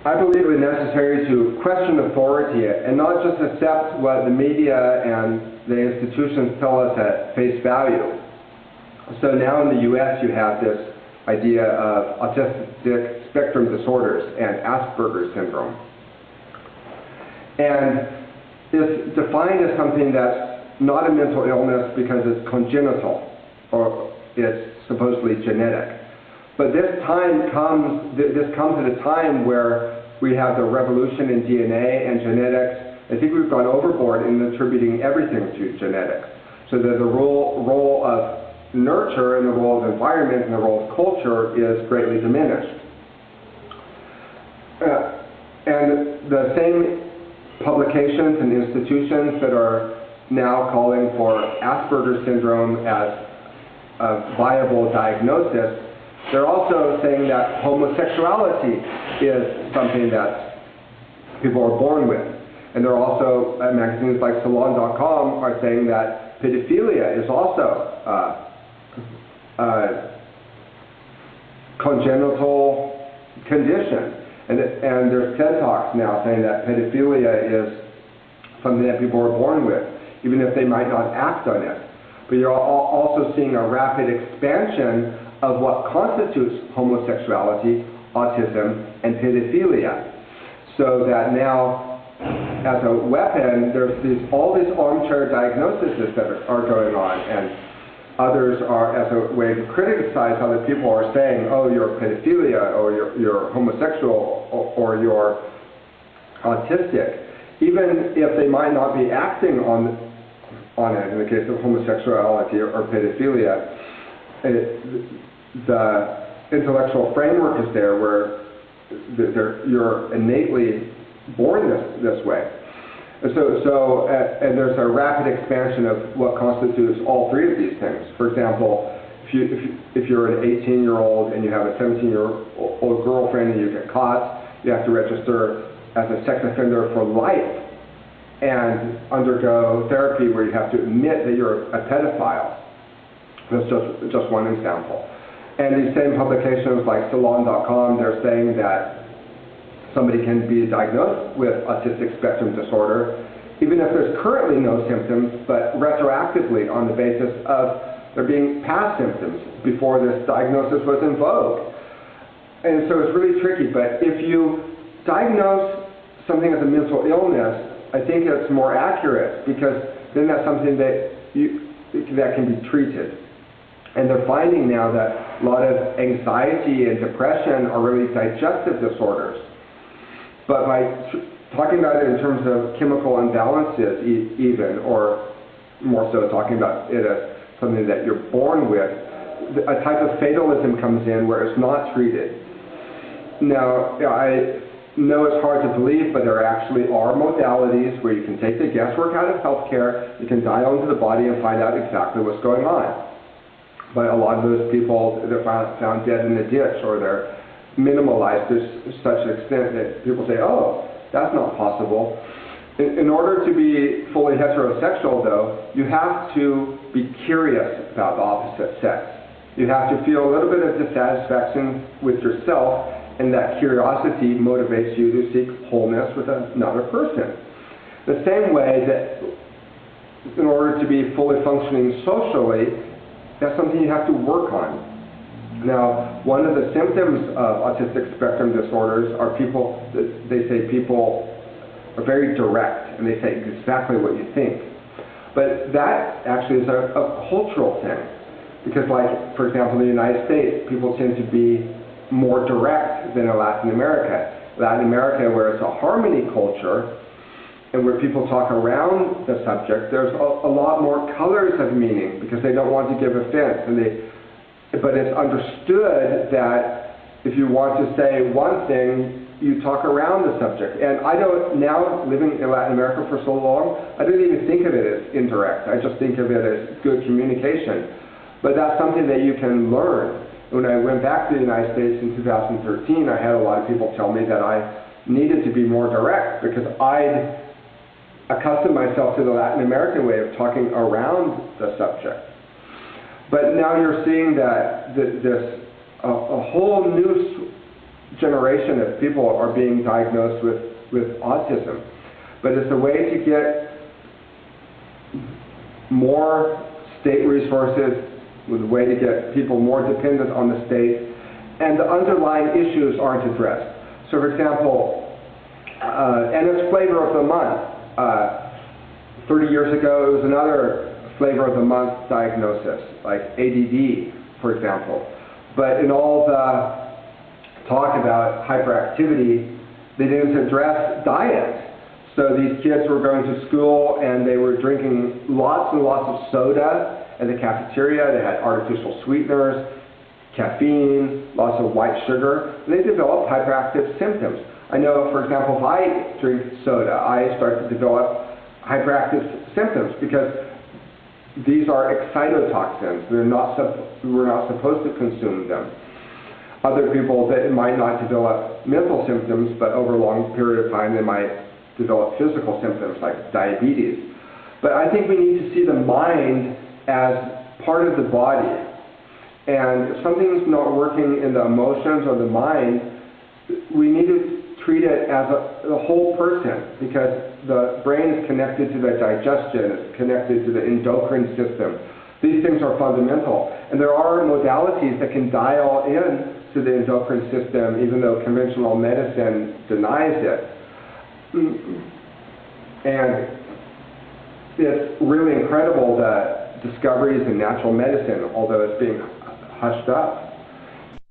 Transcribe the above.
I believe it necessary to question authority and not just accept what the media and the institutions tell us at face value. So now in the U.S. you have this idea of autistic spectrum disorders and Asperger's syndrome. And it's defined as something that's not a mental illness because it's congenital or it's supposedly genetic. But this comes at a time where we have the revolution in DNA and genetics. I think we've gone overboard in attributing everything to genetics. So that the role of nurture and the role of environment and the role of culture is greatly diminished. And the same publications and institutions that are now calling for Asperger's syndrome as a viable diagnosis, they're also saying that homosexuality is something that people are born with. And they're also, magazines like Salon.com are saying that pedophilia is also a congenital condition. And there's TED Talks now saying that pedophilia is something that people are born with, even if they might not act on it. But you're also seeing a rapid expansion of what constitutes homosexuality, autism, and pedophilia. So that now, as a weapon, there's all these armchair diagnoses that are going on, and others are, as a way to criticize other people, are saying, oh, you're pedophilia, or you're homosexual, or you're autistic, even if they might not be acting on it. In the case of homosexuality or pedophilia, the intellectual framework is there where you're innately born this way. And and there's a rapid expansion of what constitutes all three of these things. For example, if you're an 18-year-old and you have a 17-year-old girlfriend and you get caught, you have to register as a sex offender for life and undergo therapy where you have to admit that you're a pedophile. That's just one example. And these same publications like Salon.com, they're saying that somebody can be diagnosed with autistic spectrum disorder even if there's currently no symptoms, but retroactively on the basis of there being past symptoms before this diagnosis was in vogue. And so it's really tricky, but if you diagnose something as a mental illness, I think it's more accurate, because then that's something that can be treated. And they're finding now that a lot of anxiety and depression are really digestive disorders. But by talking about it in terms of chemical imbalances even, or more so talking about it as something that you're born with, a type of fatalism comes in where it's not treated. Now, I know it's hard to believe, but there actually are modalities where you can take the guesswork out of healthcare, you can dial into the body and find out exactly what's going on. But a lot of those people, they're found dead in the ditch, or they're minimalized to such an extent that people say, oh, that's not possible. In order to be fully heterosexual, though, you have to be curious about the opposite sex. You have to feel a little bit of dissatisfaction with yourself, and that curiosity motivates you to seek wholeness with another person. The same way that in order to be fully functioning socially, that's something you have to work on. Now, one of the symptoms of autistic spectrum disorders are they say people are very direct, and they say exactly what you think. But that actually is a cultural thing. Because, like, for example, in the United States, people tend to be more direct than in Latin America. Latin America, where it's a harmony culture, and where people talk around the subject, there's a lot more colors of meaning, because they don't want to give offense. But it's understood that if you want to say one thing, you talk around the subject. And I don't, now living in Latin America for so long, I don't even think of it as indirect. I just think of it as good communication. But that's something that you can learn. When I went back to the United States in 2013, I had a lot of people tell me that I needed to be more direct, because I'd accustomed myself to the Latin American way of talking around the subject. But now you're seeing that a whole new generation of people are being diagnosed with autism. But it's a way to get more state resources, with a way to get people more dependent on the state, and the underlying issues aren't addressed. So for example, and it's flavor of the month. 30 years ago, it was another flavor of the month diagnosis, like ADD, for example. But in all the talk about hyperactivity, they didn't address diet. So these kids were going to school and they were drinking lots and lots of soda at the cafeteria. They had artificial sweeteners, caffeine, lots of white sugar, and they developed hyperactive symptoms. I know, for example, if I drink soda, I start to develop hyperactive symptoms because these are excitotoxins. We're not supposed to consume them. Other people, that might not develop mental symptoms, but over a long period of time they might develop physical symptoms like diabetes. But I think we need to see the mind as part of the body. And if something's not working in the emotions or the mind, we need to treat it as a whole person, because the brain is connected to the digestion, it's connected to the endocrine system. These things are fundamental. And there are modalities that can dial in to the endocrine system, even though conventional medicine denies it. And it's really incredible, the discoveries in natural medicine, although it's being hushed up.